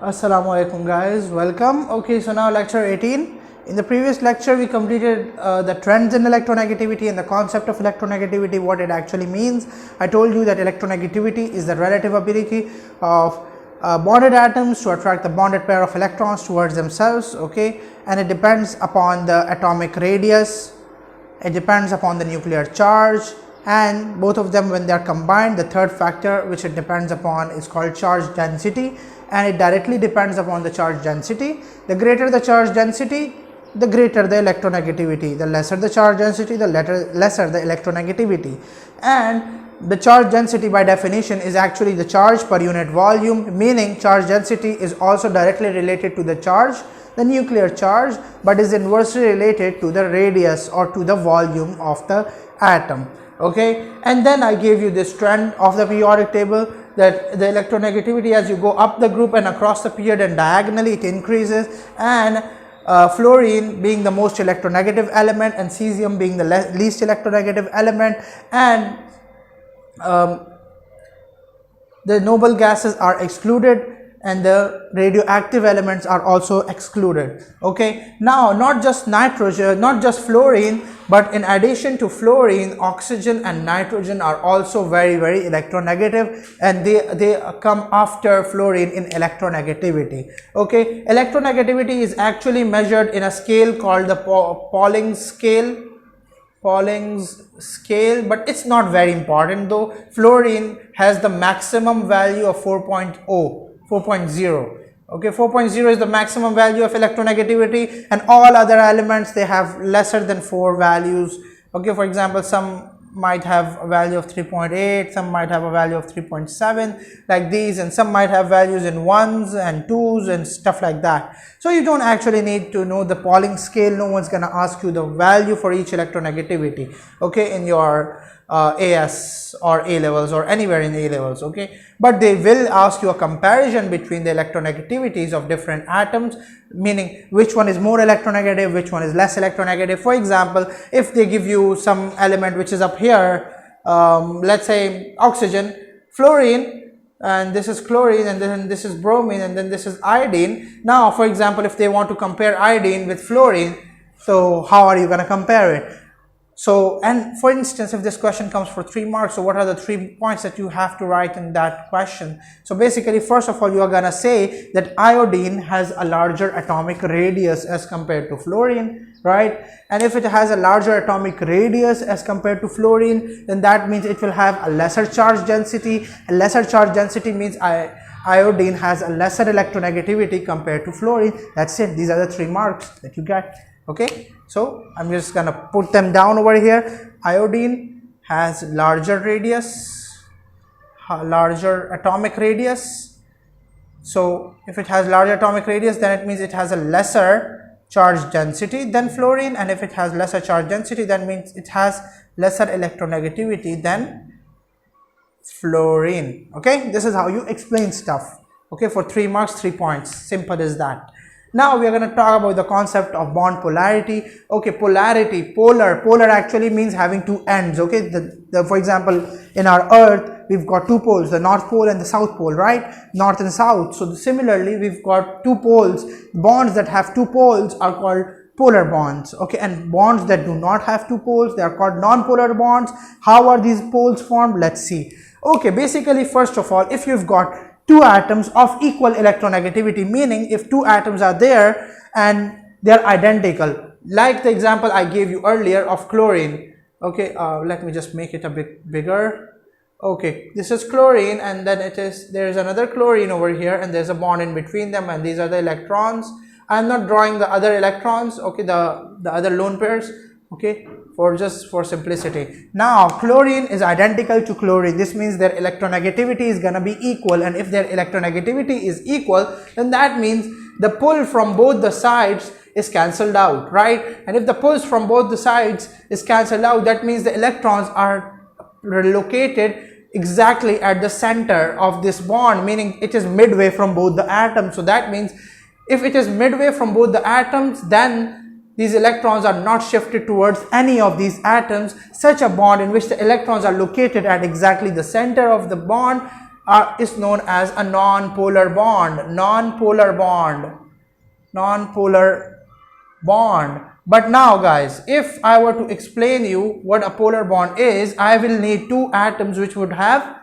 Assalamu alaikum guys, welcome. Okay, so now lecture 18. In the previous lecture we completed the trends in electronegativity and the concept of electronegativity, what it actually means. I told you that electronegativity is the relative ability of bonded atoms to attract the bonded pair of electrons towards themselves, okay, and it depends upon the atomic radius, it depends upon the nuclear charge, and both of them, when they are combined, the third factor which it depends upon is called charge density, and it directly depends upon the charge density. The greater the charge density, the greater the electronegativity. The lesser the charge density, the lesser the electronegativity. And the charge density by definition is actually the charge per unit volume, meaning charge density is also directly related to the charge, the nuclear charge, but is inversely related to the radius or to the volume of the atom. Okay, and then I gave you this trend of the periodic table, that the electronegativity, as you go up the group and across the period and diagonally, it increases, and fluorine being the most electronegative element and cesium being the least electronegative element, and the noble gases are excluded and the radioactive elements are also excluded. Okay, now not just nitrogen, not just fluorine, but in addition to fluorine, oxygen and nitrogen are also very electronegative, and they come after fluorine in electronegativity. Okay, electronegativity is actually measured in a scale called the Pauling's scale, but it's not very important though. Fluorine has the maximum value of 4.0. Okay, 4.0 is the maximum value of electronegativity, and all other elements, they have lesser than 4 values. Okay, for example, some might have a value of 3.8, some might have a value of 3.7 like these, and some might have values in 1s and 2s and stuff like that. So you don't actually need to know the Pauling scale. No one's going to ask you the value for each electronegativity, okay, in your AS or A levels or anywhere in A levels, okay, but they will ask you a comparison between the electronegativities of different atoms, meaning which one is more electronegative, which one is less electronegative. For example, if they give you some element which is up here, let's say oxygen, fluorine, and this is chlorine, and then this is bromine, and then this is iodine. Now for example, if they want to compare iodine with fluorine, so how are you going to compare it? So, and for instance, if this question comes for 3 marks, so what are the 3 points that you have to write in that question? So basically, first of all, you are going to say that iodine has a larger atomic radius as compared to fluorine, right? And if it has a larger atomic radius as compared to fluorine, then that means it will have a lesser charge density. A lesser charge density means iodine has a lesser electronegativity compared to fluorine. That's it. These are the 3 marks that you get. Okay, so I'm just gonna put them down over here. Iodine has larger radius, larger atomic radius. So if it has larger atomic radius, then it means it has a lesser charge density than fluorine, and if it has lesser charge density, that means it has lesser electronegativity than fluorine. Okay, this is how you explain stuff. Okay, for 3 marks, 3 points, simple as that. Now we are going to talk about the concept of bond polarity. Okay, polarity, polar actually means having 2 ends. Okay, for example, in our earth we've got 2 poles, the north pole and the south pole, right? North and south. So similarly, we've got 2 poles. Bonds that have 2 poles are called polar bonds. Okay, and bonds that do not have 2 poles, they are called non-polar bonds. How are these poles formed? Let's see. Okay, basically, first of all, if you've got 2 atoms of equal electronegativity, meaning if 2 atoms are there and they are identical, like the example I gave you earlier of chlorine. Okay, let me just make it a bit bigger. Okay, this is chlorine, and then there is another chlorine over here, and there's a bond in between them, and these are the electrons. I'm not drawing the other electrons, okay, the other lone pairs, okay, for simplicity. Now chlorine is identical to chlorine. This means their electronegativity is going to be equal, and if their electronegativity is equal, then that means the pull from both the sides is cancelled out, right? And if the pulls from both the sides is cancelled out, that means the electrons are located exactly at the center of this bond, meaning it is midway from both the atoms. So that means if it is midway from both the atoms, then these electrons are not shifted towards any of these atoms. Such a bond in which the electrons are located at exactly the center of the bond is known as a non-polar bond. Non-polar bond. But now guys, if I were to explain you what a polar bond is, I will need two atoms which would have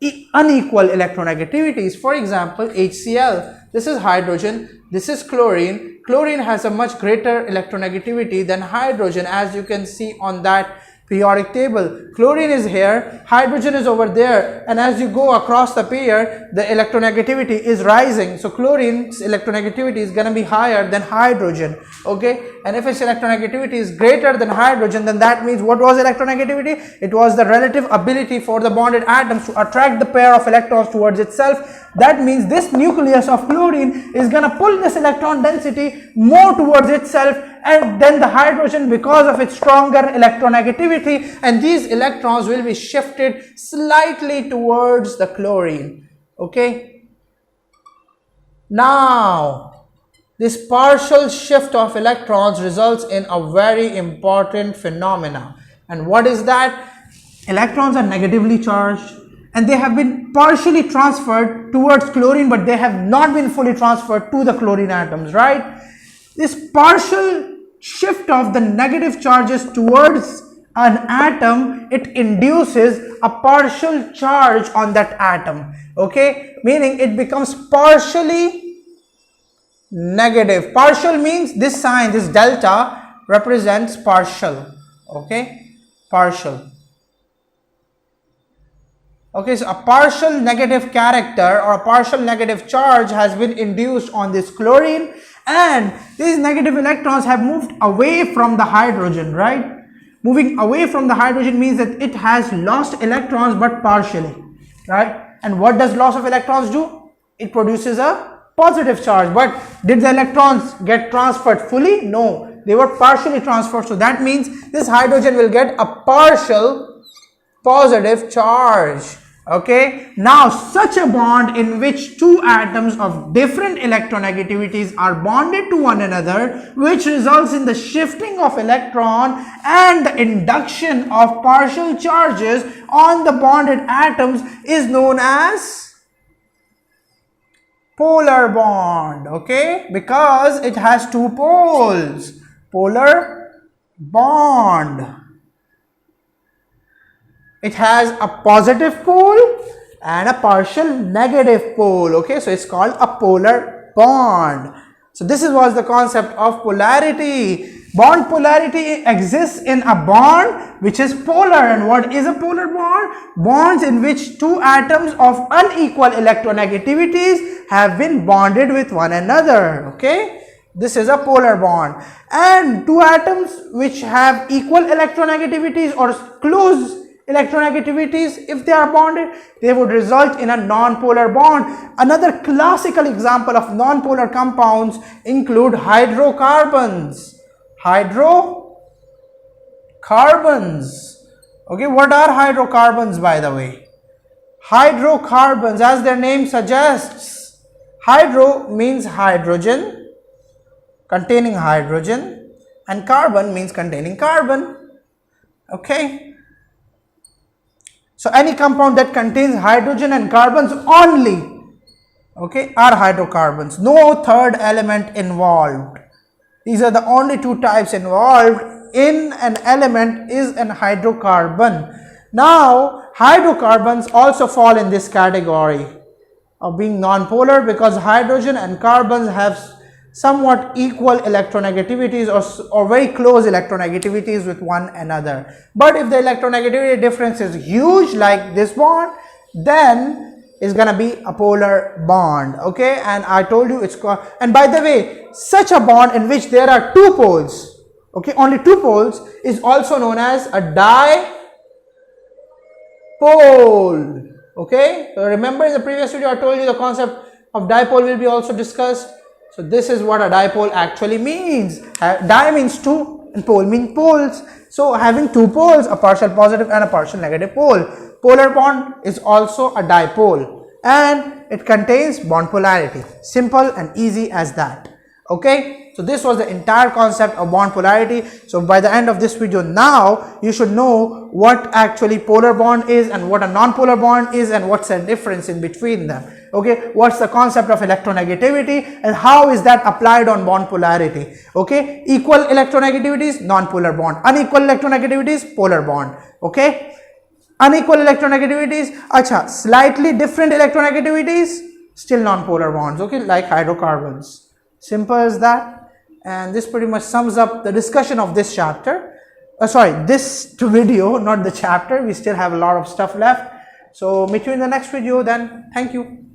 unequal electronegativities. For example, HCl, this is hydrogen, this is chlorine. Chlorine has a much greater electronegativity than hydrogen, as you can see on that periodic table. Chlorine is here, hydrogen is over there, and as you go across the pair, the electronegativity is rising. So chlorine's electronegativity is going to be higher than hydrogen, okay? And if its electronegativity is greater than hydrogen, then that means what was electronegativity? It was the relative ability for the bonded atoms to attract the pair of electrons towards itself. That means this nucleus of chlorine is going to pull this electron density more towards itself, and then the hydrogen, because of its stronger electronegativity, and these electrons will be shifted slightly towards the chlorine, okay? Now, this partial shift of electrons results in a very important phenomena. And what is that? Electrons are negatively charged and they have been partially transferred towards chlorine, but they have not been fully transferred to the chlorine atoms, right? This partial shift of the negative charges towards an atom, it induces a partial charge on that atom, okay? Meaning it becomes partially negative. Partial means this sign, this delta represents partial, okay? Partial. Okay, so a partial negative character or a partial negative charge has been induced on this chlorine, and these negative electrons have moved away from the hydrogen, right? Moving away from the hydrogen means that it has lost electrons, but partially, right? And what does loss of electrons do? It produces a positive charge. But did the electrons get transferred fully? No, they were partially transferred. So that means this hydrogen will get a partial positive charge, okay? Now such a bond in which two atoms of different electronegativities are bonded to one another, which results in the shifting of electron and the induction of partial charges on the bonded atoms, is known as polar bond, okay? Because it has two poles. Polar bond. It has a positive pole and a partial negative pole, okay? So it's called a polar bond. So this was the concept of polarity. Bond polarity exists in a bond which is polar. And what is a polar bond? Bonds in which two atoms of unequal electronegativities have been bonded with one another, okay? This is a polar bond. And two atoms which have equal electronegativities or close electronegativities, if they are bonded, they would result in a non-polar bond. Another classical example of non-polar compounds include hydrocarbons. Hydrocarbons. Okay, what are hydrocarbons, by the way? Hydrocarbons, as their name suggests, hydro means hydrogen, containing hydrogen, and carbon means containing carbon, okay? So any compound that contains hydrogen and carbons only, okay, are hydrocarbons. No third element involved. These are the only two types involved in an element is an hydrocarbon. Now, hydrocarbons also fall in this category of being non-polar because hydrogen and carbons have somewhat equal electronegativities or very close electronegativities with one another. But if the electronegativity difference is huge like this bond, then it's gonna be a polar bond, okay? And I told you it's called, and by the way, such a bond in which there are two poles, okay, only two poles, is also known as a dipole, okay? So remember in the previous video I told you the concept of dipole will be also discussed. So this is what a dipole actually means. Di means two and pole means poles. So having two poles, a partial positive and a partial negative pole. Polar bond is also a dipole and it contains bond polarity. Simple and easy as that. Okay, so this was the entire concept of bond polarity. So by the end of this video, now you should know what actually polar bond is and what a non-polar bond is and what's the difference in between them. Okay, what's the concept of electronegativity and how is that applied on bond polarity. Okay, equal electronegativities, non-polar bond, unequal electronegativities, polar bond. Okay, unequal electronegativities, acha, slightly different electronegativities, still non-polar bonds. Okay, like hydrocarbons. Simple as that. And this pretty much sums up the discussion of this chapter. This video, not the chapter. We still have a lot of stuff left. So meet you in the next video then. Thank you.